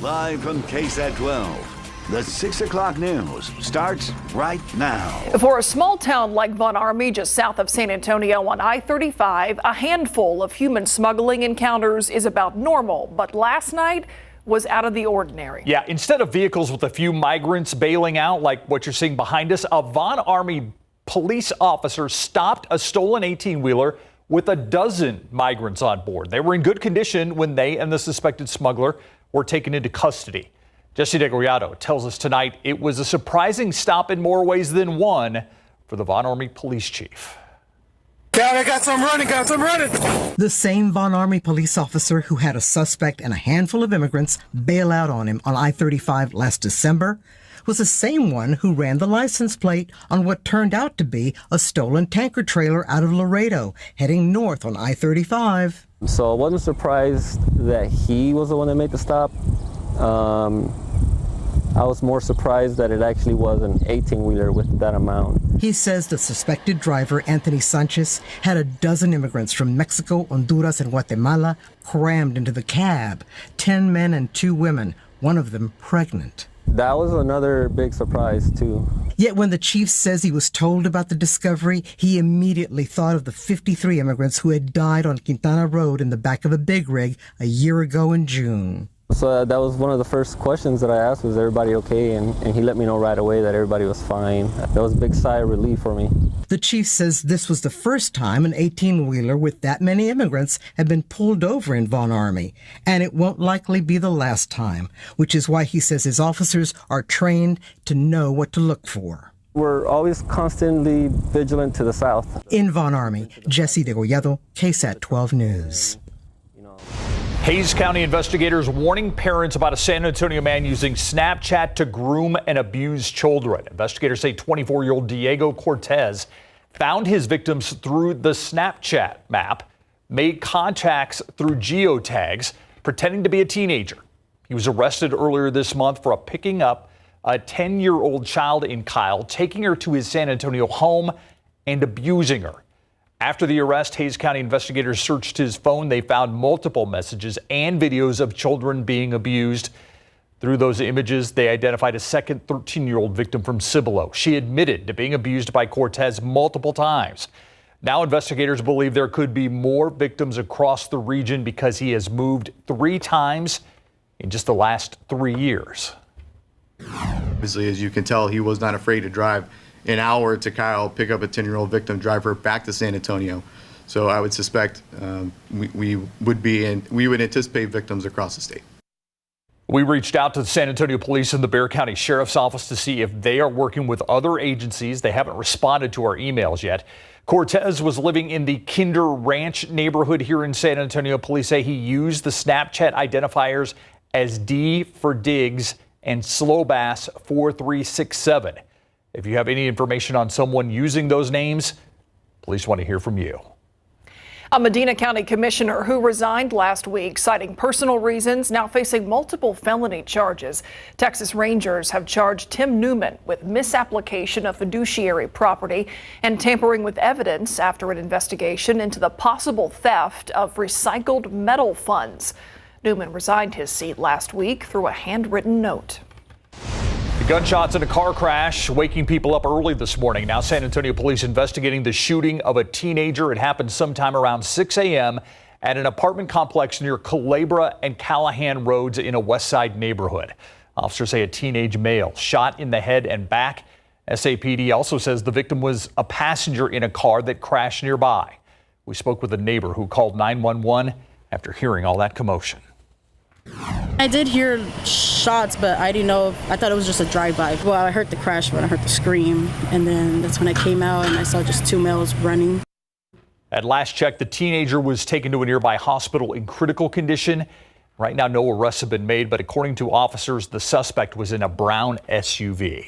Live from KSAT 12, the 6 o'clock news starts right now. For a small town like Von Army, just south of San Antonio on I-35, a handful of human smuggling encounters is about normal, but last night was out of the ordinary. Yeah, instead of vehicles with a few migrants bailing out like what you're seeing behind us, a Von Army police officer stopped a stolen 18-wheeler with a dozen migrants on board. They were in good condition when they and the suspected smuggler were taken into custody. Jesse DeGollado tells us tonight it was a surprising stop in more ways than one for the Von Army police chief. Got some running. The same Von Army police officer who had a suspect and a handful of immigrants bail out on him on I-35 last December was the same one who ran the license plate on what turned out to be a stolen tanker trailer out of Laredo, heading north on I-35. So I wasn't surprised that he was the one that made the stop. I was more surprised that it actually was an 18-wheeler with that amount. He says the suspected driver, Anthony Sanchez, had a dozen immigrants from Mexico, Honduras, and Guatemala crammed into the cab. 10 men and 2 women, one of them pregnant. That was another big surprise, too. Yet when the chief says he was told about the discovery, he immediately thought of the 53 immigrants who had died on Quintana Road in the back of a big rig a year ago in June. So that was one of the first questions that I asked, was everybody okay? And he let me know right away that everybody was fine. That was a big sigh of relief for me. The chief says this was the first time an 18-wheeler with that many immigrants had been pulled over in Von Army, and it won't likely be the last time, which is why he says his officers are trained to know what to look for. We're always constantly vigilant to the south. In Von Army, Jesse DeGollado, KSAT 12 News. Hays County investigators warning parents about a San Antonio man using Snapchat to groom and abuse children. Investigators say 24-year-old Diego Cortez found his victims through the Snapchat map, made contacts through geotags, pretending to be a teenager. He was arrested earlier this month for picking up a 10-year-old child in Kyle, taking her to his San Antonio home and abusing her. After the arrest, Hays County investigators searched his phone. They found multiple messages and videos of children being abused. Through those images, they identified a second 13-year-old victim from Cibolo. She admitted to being abused by Cortez multiple times. Now investigators believe there could be more victims across the region because he has moved 3 times in just the last 3 years. Obviously, as you can tell, he was not afraid to drive an hour to Kyle, pick up a 10-year-old victim, drive her back to San Antonio. So I would suspect we would anticipate victims across the state. We reached out to the San Antonio Police and the Bexar County Sheriff's Office to see if they are working with other agencies. They haven't responded to our emails yet. Cortez was living in the Kinder Ranch neighborhood here in San Antonio. Police say he used the Snapchat identifiers as D for Diggs and Slow Bass 4367. If you have any information on someone using those names, police want to hear from you. A Medina County commissioner who resigned last week, citing personal reasons, now facing multiple felony charges. Texas Rangers have charged Tim Newman with misapplication of fiduciary property and tampering with evidence after an investigation into the possible theft of recycled metal funds. Newman resigned his seat last week through a handwritten note. The gunshots in a car crash waking people up early this morning. Now San Antonio police investigating the shooting of a teenager. It happened sometime around 6 a.m. at an apartment complex near Culebra and Callahan Roads in a West Side neighborhood. Officers say a teenage male shot in the head and back. SAPD also says the victim was a passenger in a car that crashed nearby. We spoke with a neighbor who called 911 after hearing all that commotion. I did hear shots, but I didn't know. I thought it was just a drive-by. Well, I heard the crash, but I heard the scream, and then that's when I came out and I saw just 2 males running. At last check, the teenager was taken to a nearby hospital in critical condition. Right now, no arrests have been made, but according to officers, the suspect was in a brown SUV.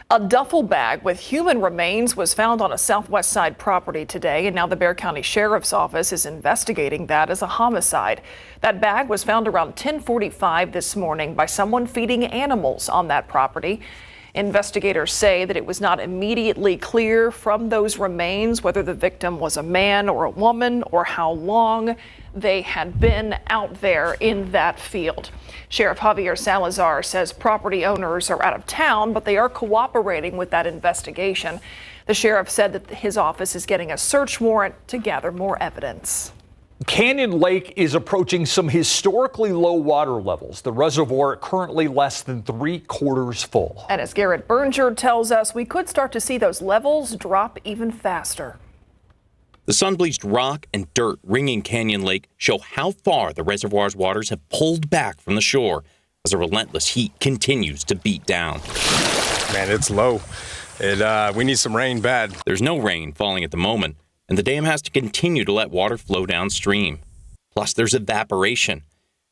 A duffel bag with human remains was found on a Southwest Side property today, and now the Bexar County Sheriff's Office is investigating that as a homicide. That bag was found around 10:45 this morning by someone feeding animals on that property. Investigators say that it was not immediately clear from those remains whether the victim was a man or a woman or how long they had been out there in that field. Sheriff Javier Salazar says property owners are out of town, but they are cooperating with that investigation. The sheriff said that his office is getting a search warrant to gather more evidence. Canyon Lake is approaching some historically low water levels. The reservoir currently less than 3/4 full. And as Garrett Berger tells us, we could start to see those levels drop even faster. The sun-bleached rock and dirt ringing Canyon Lake show how far the reservoir's waters have pulled back from the shore as the relentless heat continues to beat down. Man, it's low. We need some rain bad. There's no rain falling at the moment, and the dam has to continue to let water flow downstream. Plus, there's evaporation.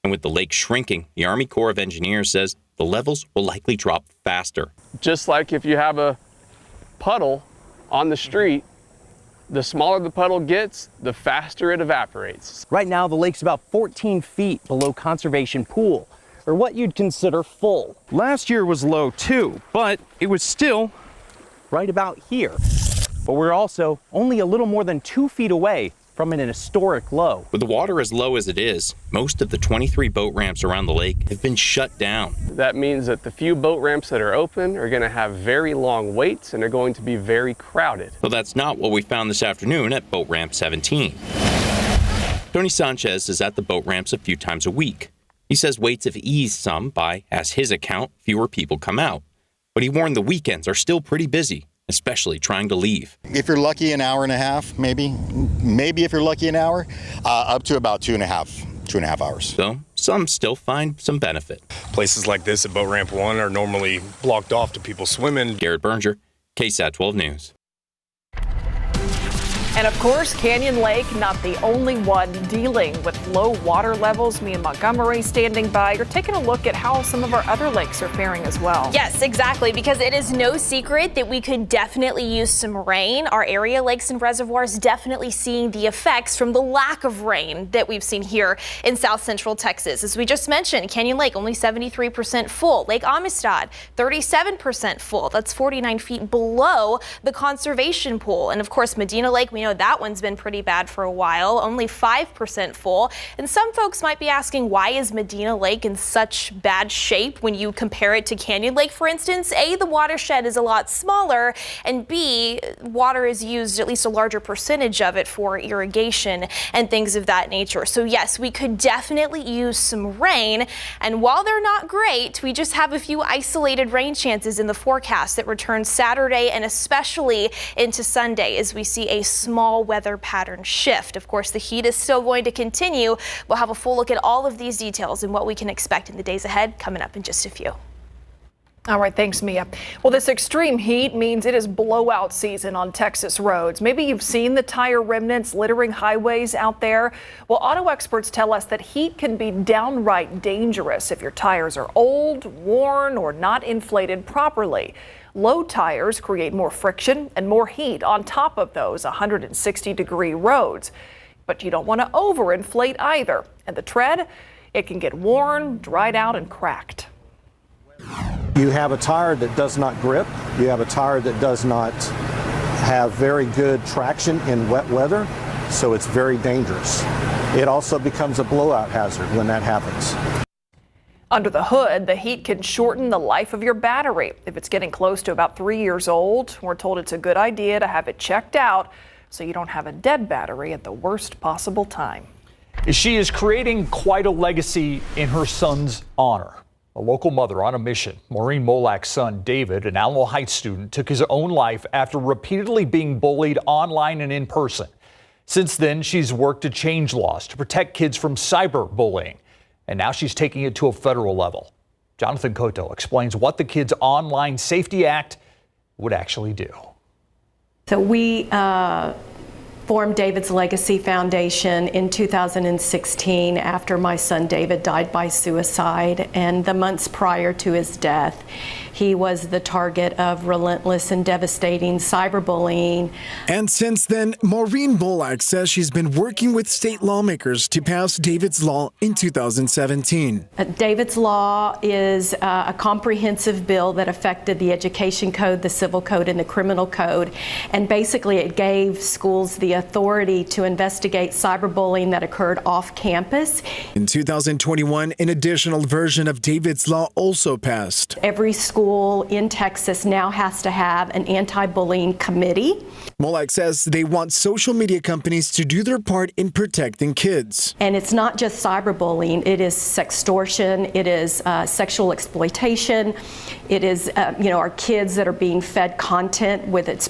And with the lake shrinking, the Army Corps of Engineers says the levels will likely drop faster. Just like if you have a puddle on the street, the smaller the puddle gets, the faster it evaporates. Right now, the lake's about 14 feet below conservation pool, or what you'd consider full. Last year was low too, but it was still right about here. But we're also only a little more than 2 feet away from an historic low. With the water as low as it is, most of the 23 boat ramps around the lake have been shut down. That means that the few boat ramps that are open are going to have very long waits and are going to be very crowded. But that's not what we found this afternoon at boat ramp 17. Tony Sanchez is at the boat ramps a few times a week. He says waits have eased some by, as his account, fewer people come out. But he warned the weekends are still pretty busy, especially trying to leave. If you're lucky, an hour and a half, maybe if you're lucky an hour, up to about 2.5 hours. So some still find some benefit. Places like this at Boat Ramp 1 are normally blocked off to people swimming. Garrett Berger, KSAT 12 News. And of course, Canyon Lake, not the only one dealing with low water levels. Me and Montgomery standing by. You're taking a look at how some of our other lakes are faring as well. Yes, exactly, because it is no secret that we could definitely use some rain. Our area lakes and reservoirs definitely seeing the effects from the lack of rain that we've seen here in South Central Texas. As we just mentioned, Canyon Lake only 73% full. Lake Amistad, 37% full. That's 49 feet below the conservation pool. And of course, Medina Lake, we know that one's been pretty bad for a while, only 5% full. And some folks might be asking, why is Medina Lake in such bad shape when you compare it to Canyon Lake, for instance? A, the watershed is a lot smaller, and B, water is used, at least a larger percentage of it, for irrigation and things of that nature. So yes, we could definitely use some rain. And while they're not great, we just have a few isolated rain chances in the forecast that return Saturday and especially into Sunday as we see a small weather pattern shift. Of course, the heat is still going to continue. We'll have a full look at all of these details and what we can expect in the days ahead coming up in just a few. All right, thanks, Mia. Well, this extreme heat means it is blowout season on Texas roads. Maybe you've seen the tire remnants littering highways out there. Well, auto experts tell us that heat can be downright dangerous if your tires are old, worn, or not inflated properly. Low tires create more friction and more heat on top of those 160-degree roads. But you don't want to overinflate either. And the tread, it can get worn, dried out, and cracked. You have a tire that does not grip. You have a tire that does not have very good traction in wet weather, so it's very dangerous. It also becomes a blowout hazard when that happens. Under the hood, the heat can shorten the life of your battery. If it's getting close to about 3 years old, we're told it's a good idea to have it checked out so you don't have a dead battery at the worst possible time. She is creating quite a legacy in her son's honor. A local mother on a mission. Maureen Molak's son, David, an Alamo Heights student, took his own life after repeatedly being bullied online and in person. Since then, she's worked to change laws to protect kids from cyberbullying. And now she's taking it to a federal level. Jonathan Cotto explains what the Kids Online Safety Act would actually do. So we formed David's Legacy Foundation in 2016 after my son David died by suicide, and the months prior to his death, he was the target of relentless and devastating cyberbullying. And since then, Maureen Bolak says she's been working with state lawmakers to pass David's Law in 2017. David's Law is a comprehensive bill that affected the Education Code, the Civil Code, and the Criminal Code. And basically it gave schools the authority to investigate cyberbullying that occurred off campus. In 2021, an additional version of David's Law also passed. Every school in Texas now has to have an anti-bullying committee. Molak says they want social media companies to do their part in protecting kids. And it's not just cyberbullying, it is sextortion, it is sexual exploitation, it is our kids that are being fed content with its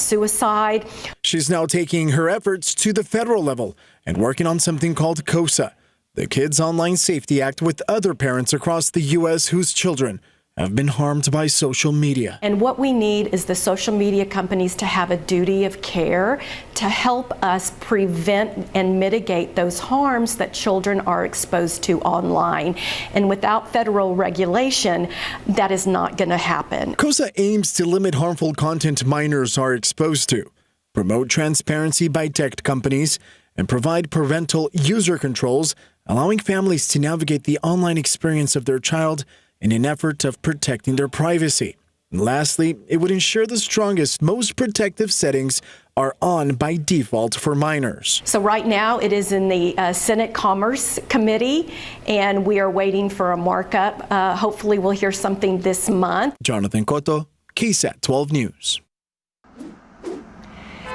suicide. She's now taking her efforts to the federal level and working on something called KSAT, the Kids Online Safety Act, with other parents across the U.S. whose children have been harmed by social media. And what we need is the social media companies to have a duty of care to help us prevent and mitigate those harms that children are exposed to online. And without federal regulation, that is not going to happen. KSAT aims to limit harmful content minors are exposed to, promote transparency by tech companies, and provide parental user controls, allowing families to navigate the online experience of their child in an effort of protecting their privacy. And lastly, it would ensure the strongest, most protective settings are on by default for minors. So right now it is in the Senate Commerce Committee, and we are waiting for a markup. Hopefully we'll hear something this month. Jonathan Cotto, KSAT 12 News.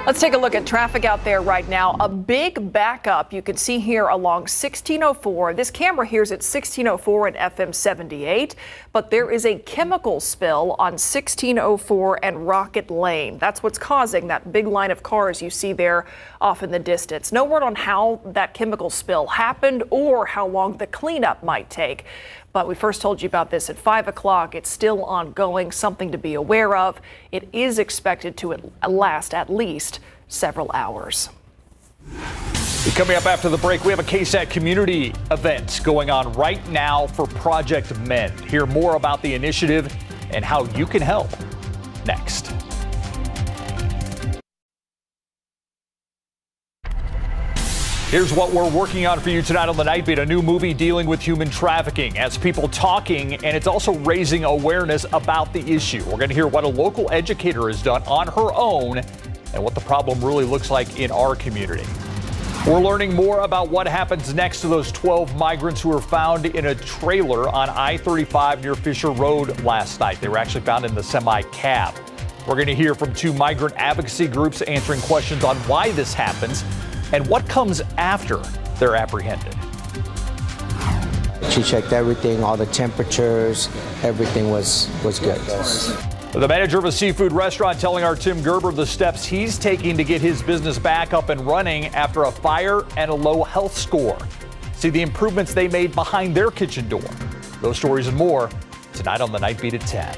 Let's take a look at traffic out there right now. A big backup you can see here along 1604. This camera here is at 1604 and FM 78, but there is a chemical spill on 1604 and Rocket Lane. That's what's causing that big line of cars you see there off in the distance. No word on how that chemical spill happened or how long the cleanup might take. But we first told you about this at 5 o'clock. It's still ongoing, something to be aware of. It is expected to last at least several hours. Coming up after the break, we have a KSAT community event going on right now for Project Mend. Hear more about the initiative and how you can help next. Here's what we're working on for you tonight on the Nightbeat, a new movie dealing with human trafficking. Has people talking, and it's also raising awareness about the issue. We're going to hear what a local educator has done on her own and what the problem really looks like in our community. We're learning more about what happens next to those 12 migrants who were found in a trailer on I-35 near Fisher Road last night. They were actually found in the semi-cab. We're going to hear from 2 migrant advocacy groups answering questions on why this happens and what comes after they're apprehended. She checked everything, all the temperatures, everything was good. The manager of a seafood restaurant telling our Tim Gerber the steps he's taking to get his business back up and running after a fire and a low health score. See the improvements they made behind their kitchen door. Those stories and more tonight on the Nightbeat at 10.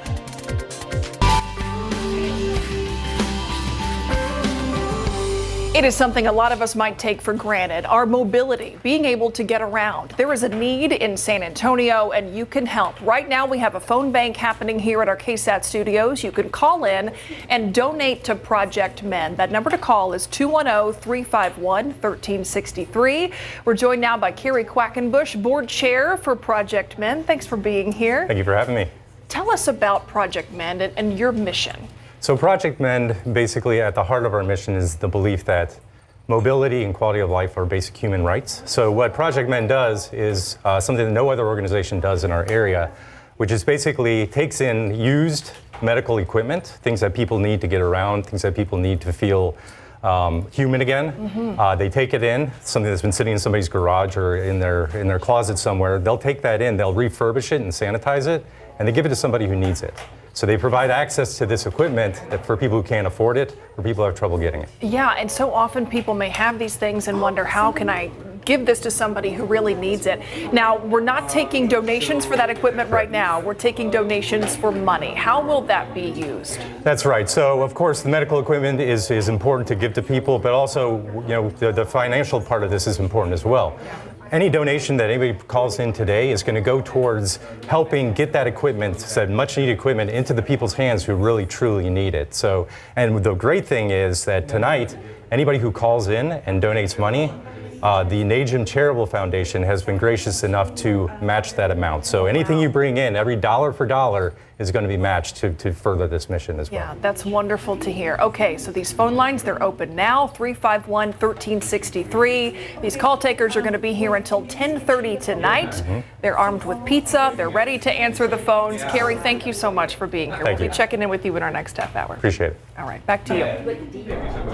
It is something a lot of us might take for granted, our mobility, being able to get around. There is a need in San Antonio, and you can help. Right now, we have a phone bank happening here at our KSAT studios. You can call in and donate to Project Mend. That number to call is 210-351-1363. We're joined now by Carrie Quackenbush, board chair for Project Mend. Thanks for being here. Thank you for having me. Tell us about Project Mend and your mission. So Project Mend, basically at the heart of our mission is the belief that mobility and quality of life are basic human rights. So what Project Mend does is something that no other organization does in our area, which is basically takes in used medical equipment, things that people need to get around, things that people need to feel human again. Mm-hmm. They take it in, something that's been sitting in somebody's garage or in their closet somewhere. They'll take that in, they'll refurbish it and sanitize it, and they give it to somebody who needs it. So they provide access to this equipment for people who can't afford it or people who have trouble getting it. Yeah, and so often people may have these things and wonder, how can I give this to somebody who really needs it. Now, we're not taking donations for that equipment right now. We're taking donations for money. How will that be used? That's right. So, of course, the medical equipment is important to give to people, but also, the financial part of this is important as well. Any donation that anybody calls in today is going to go towards helping get that equipment, that much needed equipment, into the people's hands who really truly need it. So, and the great thing is that tonight, anybody who calls in and donates money, the Najim Charitable Foundation has been gracious enough to match that amount. So anything you bring in, every dollar for dollar, is going to be matched to further this mission as well. Yeah, that's wonderful to hear. Okay, so these phone lines, they're open now, 351-1363. These call takers are going to be here until 10:30 tonight. They're armed with pizza. They're ready to answer the phones. Carrie, thank you so much for being here. Thank We'll you. be checking in with you in our next half hour. Appreciate it. All right, back to you.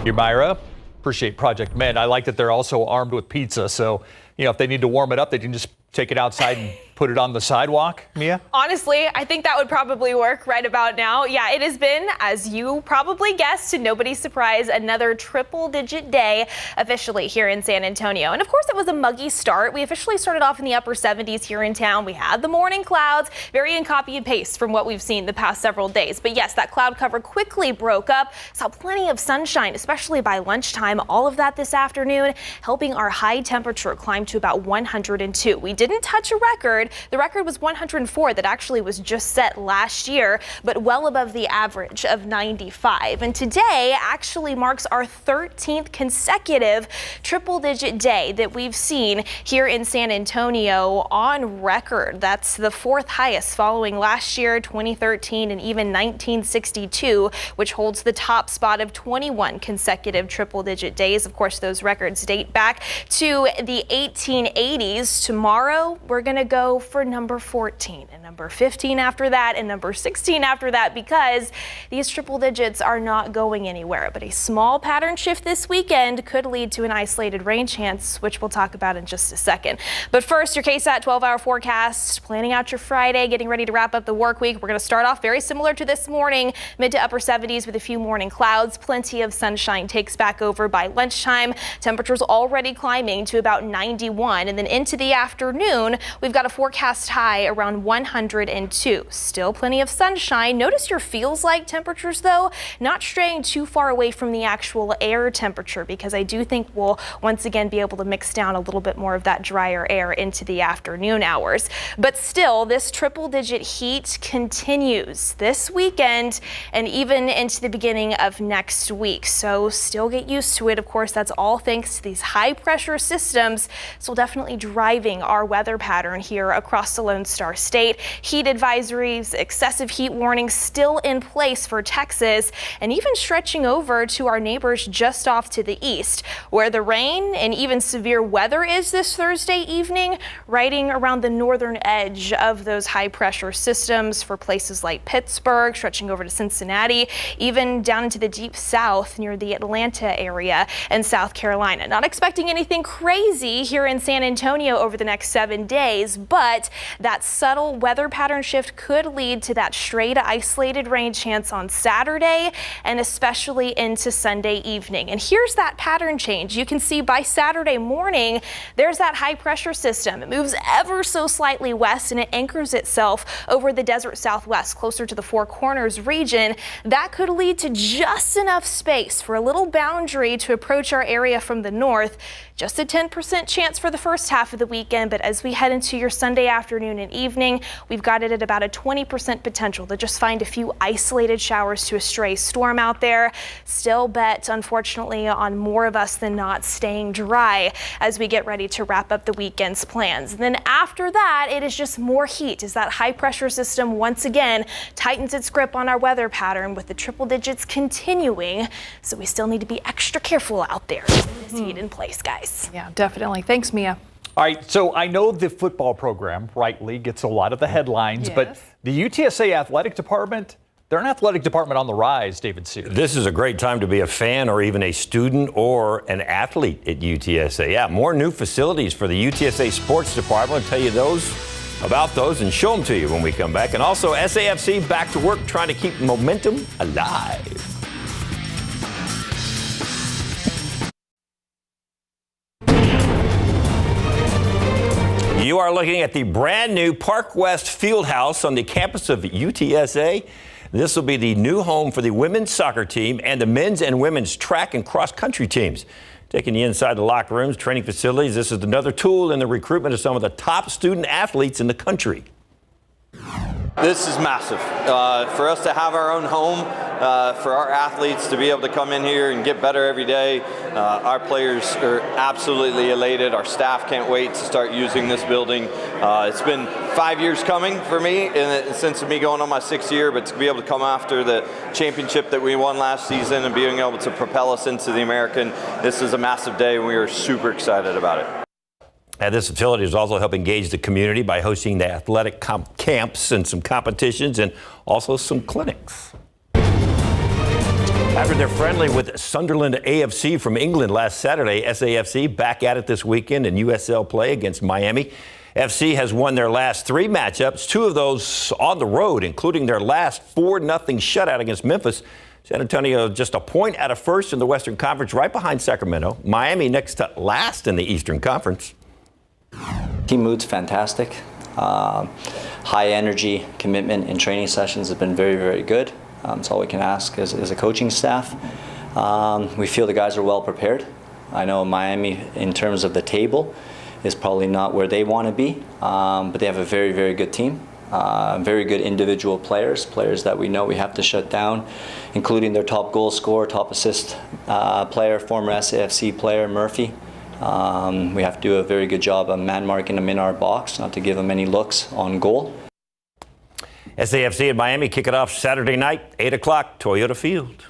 You, Myra. Appreciate Project Men. I like that they're also armed with pizza. So, if they need to warm it up, they can just take it outside and put it on the sidewalk, Mia? Honestly, I think that would probably work right about now. Yeah, it has been, as you probably guessed, to nobody's surprise, another triple-digit day officially here in San Antonio. And of course, it was a muggy start. We officially started off in the upper 70s here in town. We had the morning clouds, very in copy and paste from what we've seen the past several days. But yes, that cloud cover quickly broke up. Saw plenty of sunshine, especially by lunchtime. All of that this afternoon, helping our high temperature climb to about 102. We didn't touch a record. The record was 104 that actually was just set last year, but well above the average of 95. And today actually marks our 13th consecutive triple-digit day that we've seen here in San Antonio on record. That's the fourth highest following last year, 2013, and even 1962, which holds the top spot of 21 consecutive triple-digit days. Of course, those records date back to the 1880s. Tomorrow, we're going to go for number 14 and number 15 after that and number 16 after that, because these triple digits are not going anywhere. But a small pattern shift this weekend could lead to an isolated rain chance, which we'll talk about in just a second. But first, your KSAT 12-hour forecast, planning out your Friday, getting ready to wrap up the work week. We're going to start off very similar to this morning, mid to upper 70s with a few morning clouds. Plenty of sunshine takes back over by lunchtime. Temperatures already climbing to about 91, and then into the afternoon, we've got a forecast high around 102. Still plenty of sunshine. Notice your feels like temperatures, though, not straying too far away from the actual air temperature, because I do think we'll once again be able to mix down a little bit more of that drier air into the afternoon hours. But still, this triple-digit heat continues this weekend and even into the beginning of next week. So still get used to it. Of course, that's all thanks to these high-pressure systems. So definitely driving our weather pattern here across the Lone Star State. Heat advisories, excessive heat warnings still in place for Texas, and even stretching over to our neighbors just off to the east, where the rain and even severe weather is this Thursday evening, riding around the northern edge of those high pressure systems for places like Pittsburgh, stretching over to Cincinnati, even down into the deep south near the Atlanta area and South Carolina. Not expecting anything crazy here in San Antonio over the next 7 days, but that subtle weather pattern shift could lead to that stray to isolated rain chance on Saturday and especially into Sunday evening. And here's that pattern change. You can see by Saturday morning, there's that high pressure system. It moves ever so slightly west and it anchors itself over the desert southwest, closer to the Four Corners region. That could lead to just enough space for a little boundary to approach our area from the north. Just a 10% chance for the first half of the weekend, but as we head into your Sunday afternoon and evening, we've got it at about a 20% potential to just find a few isolated showers to a stray storm out there. Still bet, unfortunately, on more of us than not staying dry as we get ready to wrap up the weekend's plans. And then after that, it is just more heat as that high pressure system once again tightens its grip on our weather pattern, with the triple digits continuing. So we still need to be extra careful out there with this heat in place, guys. Yeah, definitely. Thanks, Mia. All right, so I know the football program rightly gets a lot of the headlines, but the UTSA athletic department, they're an athletic department on the rise, David Sears. This is a great time to be a fan or even a student or an athlete at UTSA. Yeah, more new facilities for the UTSA sports department. I'll tell you about those and show them to you when we come back. And also SAFC back to work trying to keep momentum alive. you are looking at the brand new Park West Fieldhouse on the campus of UTSA. This will be the new home for the women's soccer team and the men's and women's track and cross country teams. Taking you inside the locker rooms, training facilities, this is another tool in the recruitment of some of the top student athletes in the country. This is massive. For us to have our own home, for our athletes to be able to come in here and get better every day, our players are absolutely elated. Our staff can't wait to start using this building. It's been 5 years coming for me, and since me going on my 6th year, but to be able to come after the championship that we won last season and being able to propel us into the American, this is a massive day, and we are super excited about it. And this facility is also helping engage the community by hosting the athletic camps and some competitions and also some clinics. After their friendly with Sunderland AFC from England last Saturday, SAFC back at it this weekend in USL play against Miami. FC has won their last 3 matchups, 2 of those on the road, including their last 4-0 shutout against Memphis. San Antonio just a point out of first in the Western Conference, right behind Sacramento. Miami next to last in the Eastern Conference. Team mood's fantastic. High energy, commitment in training sessions have been very, very good. That's all we can ask as a coaching staff. We feel the guys are well prepared. I know Miami, in terms of the table, is probably not where they want to be, but they have a very, very good team. Very good individual players that we know we have to shut down, including their top goal scorer, top assist player, former SAFC player, Murphy. We have to do a very good job of man marking them in our box, not to give them any looks on goal. SAFC and Miami kick it off Saturday night, 8 o'clock, Toyota Field.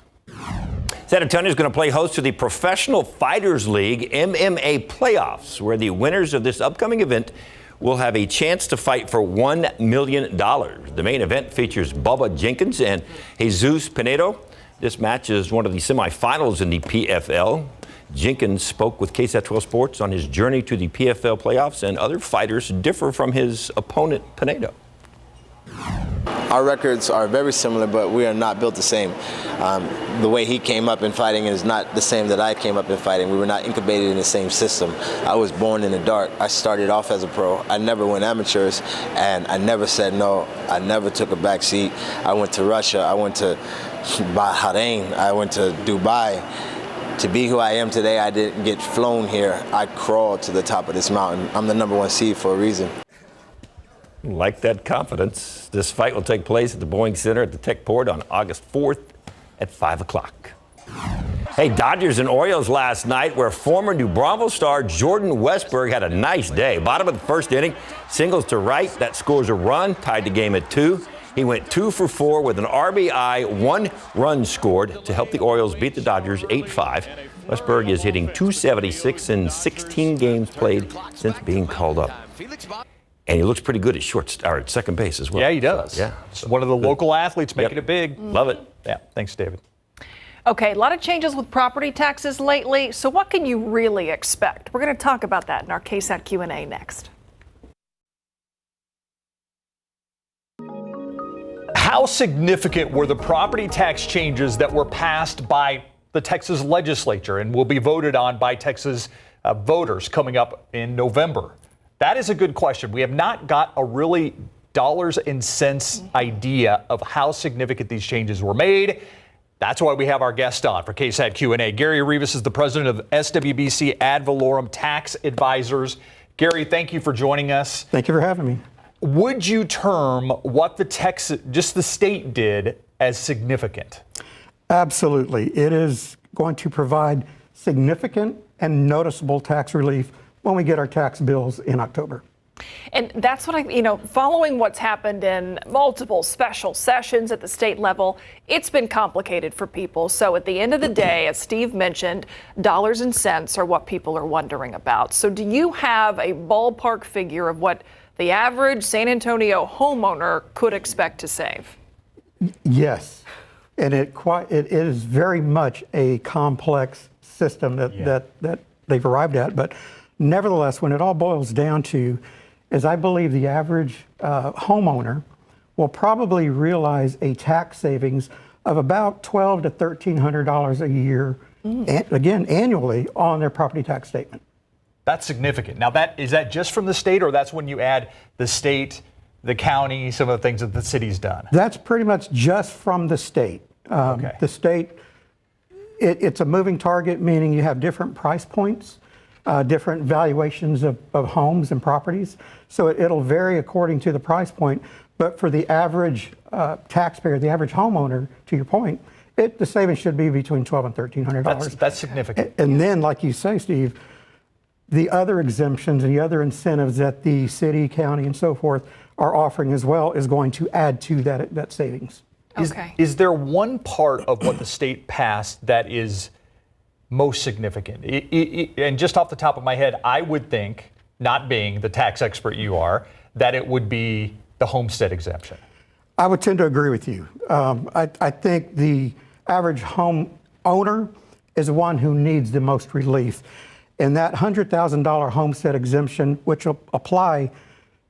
San Antonio is going to play host to the Professional Fighters League MMA playoffs, where the winners of this upcoming event will have a chance to fight for $1 million. The main event features Bubba Jenkins and Jesus Pinedo. This match is one of the semifinals in the PFL. Jenkins spoke with KSAT 12 Sports on his journey to the PFL playoffs, and other fighters differ from his opponent, Pinedo. Our records are very similar, but we are not built the same. The way he came up in fighting is not the same that I came up in fighting. We were not incubated in the same system. I was born in the dark. I started off as a pro. I never went amateurs, and I never said no. I never took a back seat. I went to Russia. I went to Bahrain. I went to Dubai. To be who I am today, I didn't get flown here. I crawled to the top of this mountain. I'm the #1 seed for a reason. Like that confidence. This fight will take place at the Boeing Center at the Tech Port on August 4th at 5 o'clock. Hey, Dodgers and Orioles last night, where former New Braunfels star Jordan Westburg had a nice day. Bottom of the first inning, singles to right. That scores a run, tied the game at 2. He went 2 for 4 with an RBI, 1 run scored to help the Orioles beat the Dodgers 8-5. Westburg is hitting .276 in 16 games played since being called up. And he looks pretty good at second base as well. Yeah, he does. So, yeah. So one of the local athletes making it big. Love it. Yeah, thanks, David. Okay, a lot of changes with property taxes lately. So what can you really expect? We're going to talk about that in our KSAT Q&A next. How significant were the property tax changes that were passed by the Texas legislature and will be voted on by Texas voters coming up in November? That is a good question. We have not got a really dollars and cents idea of how significant these changes were made. That's why we have our guest on for KSAT Q&A. Gary Rivas is the president of SWBC Ad Valorem Tax Advisors. Gary, thank you for joining us. Thank you for having me. Would you term what the state did as significant? Absolutely. It is going to provide significant and noticeable tax relief when we get our tax bills in October. And that's what following what's happened in multiple special sessions at the state level, it's been complicated for people. So at the end of the day, as Steve mentioned, dollars and cents are what people are wondering about. So do you have a ballpark figure of what the average San Antonio homeowner could expect to save? Yes. And it is very much a complex system that they've arrived at. But nevertheless, when it all boils down to, is I believe the average homeowner will probably realize a tax savings of about $1,200 to $1,300 a year, again, annually on their property tax statement. That's significant. Now, is that just from the state, or that's when you add the state, the county, some of the things that the city's done? That's pretty much just from the state. Okay. The state, it's a moving target, meaning you have different price points, different valuations of homes and properties. So it'll vary according to the price point. But for the average taxpayer, the average homeowner, to your point, the savings should be between $1,200 and $1,300. That's significant. And then, like you say, Steve, the other exemptions and the other incentives that the city, county, and so forth are offering as well is going to add to that savings. Okay. Is there one part of what the state passed that is most significant? And just off the top of my head, I would think, not being the tax expert you are, that it would be the homestead exemption. I would tend to agree with you. I think the average home owner is the one who needs the most relief. And that $100,000 homestead exemption, which will apply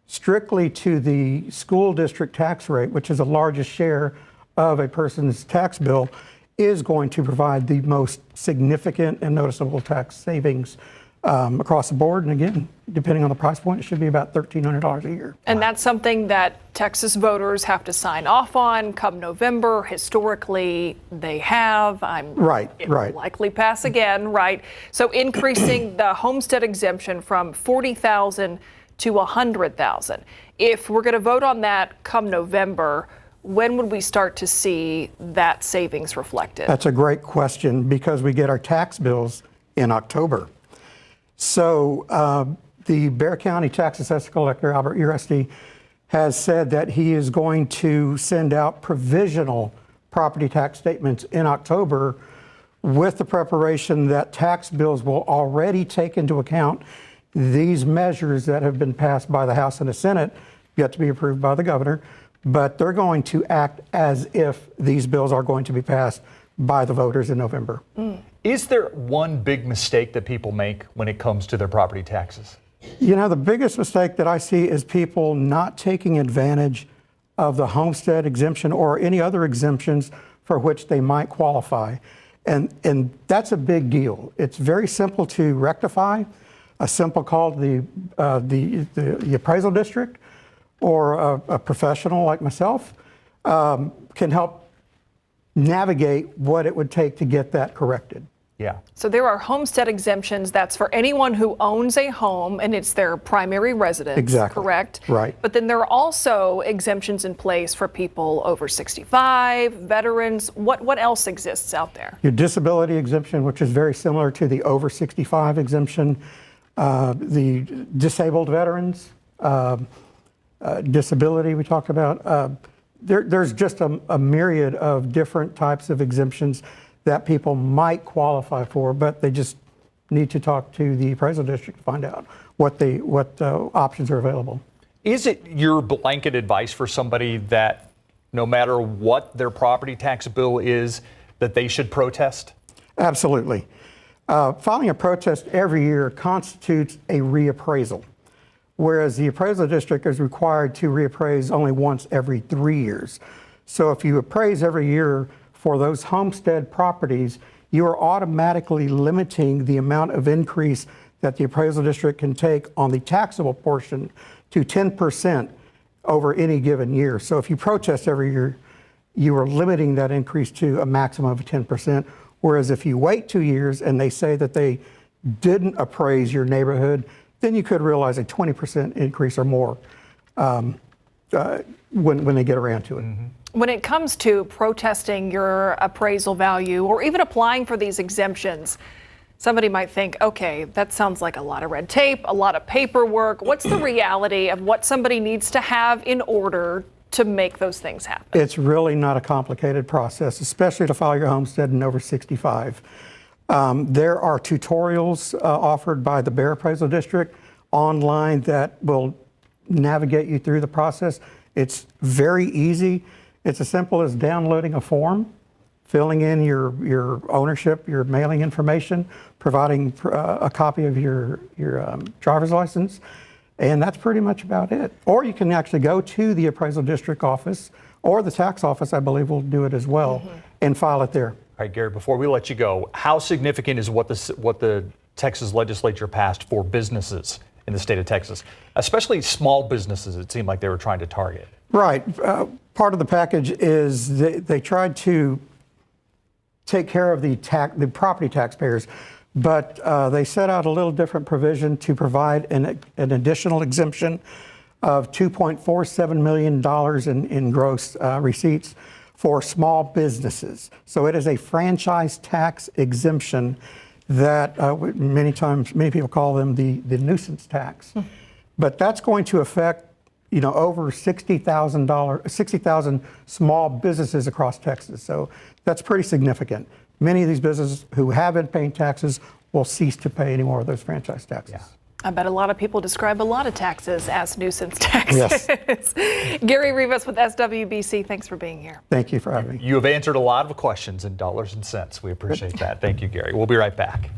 strictly to the school district tax rate, which is the largest share of a person's tax bill, is going to provide the most significant and noticeable tax savings across the board. And again, depending on the price point, it should be about $1,300 a year. And that's something that Texas voters have to sign off on come November. Historically, they have. It will likely pass again, right? So increasing the homestead exemption from $40,000 to $100,000. If we're going to vote on that come November, when would we start to see that savings reflected? That's a great question, because we get our tax bills in October. So the Bexar County Tax Assessor Collector, Albert Uresti, has said that he is going to send out provisional property tax statements in October, with the preparation that tax bills will already take into account these measures that have been passed by the House and the Senate, yet to be approved by the governor, but they're going to act as if these bills are going to be passed by the voters in November. Is there one big mistake that people make when it comes to their property taxes? You know, the biggest mistake that I see is people not taking advantage of the homestead exemption or any other exemptions for which they might qualify. And that's a big deal. It's very simple to rectify. A simple call to the appraisal district or a professional like myself can help navigate what it would take to get that corrected. Yeah. So there are homestead exemptions. That's for anyone who owns a home and it's their primary residence. Exactly. Correct? Right. But then there are also exemptions in place for people over 65, veterans. What else exists out there? Your disability exemption, which is very similar to the over 65 exemption, the disabled veterans, disability we talked about. There's just a myriad of different types of exemptions that people might qualify for, but they just need to talk to the appraisal district to find out what options are available. Is it your blanket advice for somebody that no matter what their property tax bill is, that they should protest? Absolutely. Filing a protest every year constitutes a reappraisal, whereas the appraisal district is required to reappraise only once every 3 years. So if you appraise every year for those homestead properties, you are automatically limiting the amount of increase that the appraisal district can take on the taxable portion to 10% over any given year. So if you protest every year, you are limiting that increase to a maximum of 10%. Whereas if you wait 2 years and they say that they didn't appraise your neighborhood, then you could realize a 20% increase or more when they get around to it. Mm-hmm. When it comes to protesting your appraisal value or even applying for these exemptions, somebody might think, okay, that sounds like a lot of red tape, a lot of paperwork. What's the reality of what somebody needs to have in order to make those things happen? It's really not a complicated process, especially to file your homestead in over 65. There are tutorials offered by the Bexar Appraisal District online that will navigate you through the process. It's very easy. It's as simple as downloading a form, filling in your ownership, your mailing information, providing a copy of your driver's license, and that's pretty much about it. Or you can actually go to the appraisal district office, or the tax office, I believe, will do it as well, and file it there. All right, Gary, before we let you go, how significant is what the Texas legislature passed for businesses in the state of Texas, especially small businesses. It seemed like they were trying to target. Right. Part of the package is they tried to take care of the property taxpayers, but they set out a little different provision to provide an additional exemption of $2.47 million in gross receipts for small businesses. So it is a franchise tax exemption that many people call them the nuisance tax. But that's going to affect over 60,000 small businesses across Texas. So that's pretty significant. Many of these businesses who have been paying taxes will cease to pay any more of those franchise taxes. Yeah. I bet a lot of people describe a lot of taxes as nuisance taxes. Yes. Gary Rivas with SWBC, thanks for being here. Thank you for having me. You have answered a lot of questions in dollars and cents. We appreciate that. Thank you, Gary. We'll be right back.